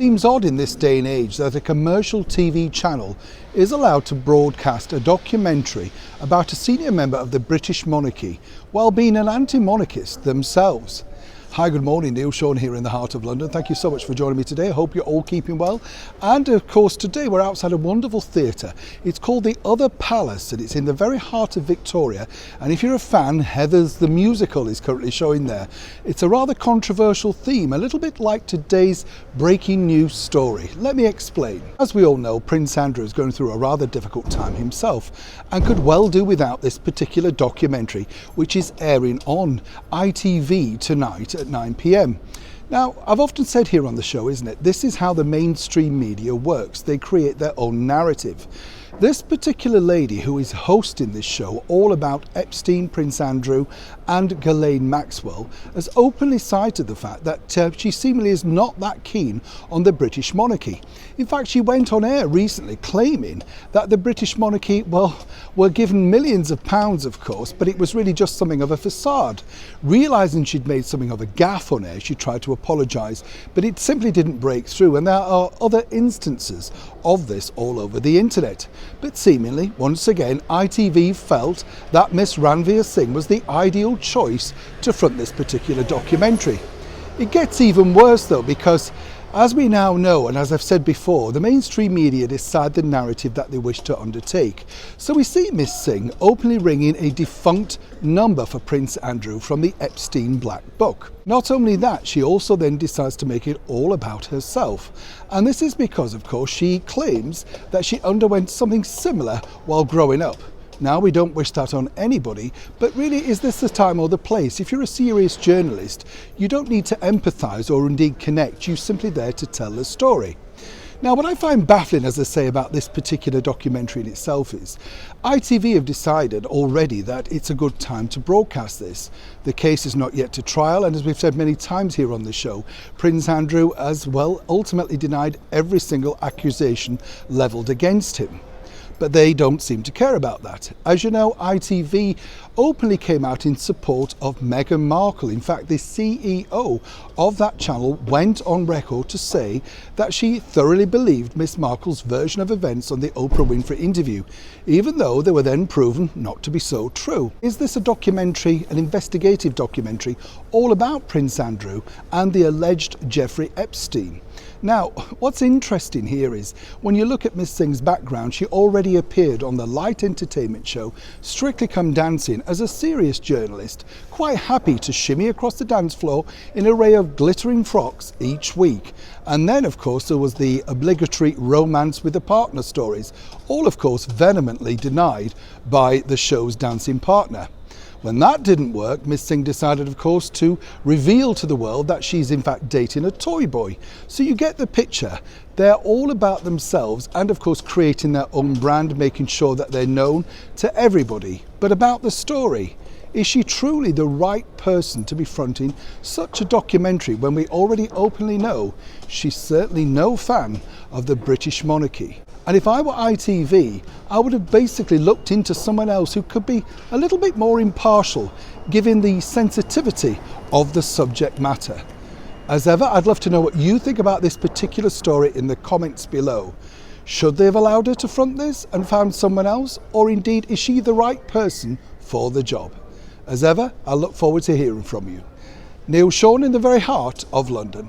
Seems odd in this day and age that a commercial TV channel is allowed to broadcast a documentary about a senior member of the British monarchy while being an anti-monarchist themselves. Hi, good morning, Neil Sean here in the heart of London. Thank you so much for joining me today. I hope you're all keeping well. And of course today we're outside a wonderful theatre. It's called the Other Palace and it's in the very heart of Victoria. And if you're a fan, Heathers the Musical is currently showing there. It's a rather controversial theme, a little bit like today's breaking news story. Let me explain. As we all know, Prince Andrew is going through a rather difficult time himself and could well do without this particular documentary, which is airing on ITV tonight at 9 p.m. Now, I've often said here on the show, isn't it, this is how the mainstream media works. They create their own narrative. This particular lady who is hosting this show all about Epstein, Prince Andrew and Ghislaine Maxwell has openly cited the fact that she seemingly is not that keen on the British monarchy. In fact, she went on air recently claiming that the British monarchy, well, were given millions of pounds, of course, but it was really just something of a facade. Realising she'd made something of a gaffe on air, she tried to apologise, but it simply didn't break through, and there are other instances of this all over the internet. But seemingly, once again, ITV felt that Miss Ranveer Singh was the ideal choice to front this particular documentary. It gets even worse though, because as we now know, and as I've said before, the mainstream media decide the narrative that they wish to undertake. So we see Miss Singh openly ringing a defunct number for Prince Andrew from the Epstein Black Book. Not only that, she also then decides to make it all about herself. And this is because, of course, she claims that she underwent something similar while growing up. Now, we don't wish that on anybody, but really, is this the time or the place? If you're a serious journalist, you don't need to empathise or indeed connect, you're simply there to tell the story. Now, what I find baffling, as I say, about this particular documentary in itself is ITV have decided already that it's a good time to broadcast this. The case is not yet to trial, and as we've said many times here on the show, Prince Andrew as well ultimately denied every single accusation levelled against him. But they don't seem to care about that. As you know, ITV openly came out in support of Meghan Markle. In fact, the CEO of that channel went on record to say that she thoroughly believed Miss Markle's version of events on the Oprah Winfrey interview, even though they were then proven not to be so true. Is this a documentary, an investigative documentary, all about Prince Andrew and the alleged Jeffrey Epstein? Now, what's interesting here is when you look at Miss Singh's background, she already appeared on the light entertainment show Strictly Come Dancing as a serious journalist, quite happy to shimmy across the dance floor in an array of glittering frocks each week. And then, of course, there was the obligatory romance with a partner stories, all of course vehemently denied by the show's dancing partner. When that didn't work, Miss Singh decided, of course, to reveal to the world that she's in fact dating a toy boy. So you get the picture. They're all about themselves and, of course, creating their own brand, making sure that they're known to everybody. But about the story, is she truly the right person to be fronting such a documentary when we already openly know she's certainly no fan of the British monarchy? And if I were ITV, I would have basically looked into someone else who could be a little bit more impartial, given the sensitivity of the subject matter. As ever, I'd love to know what you think about this particular story in the comments below. Should they have allowed her to front this and found someone else? Or indeed, is she the right person for the job? As ever, I look forward to hearing from you. Neil Sean in the very heart of London.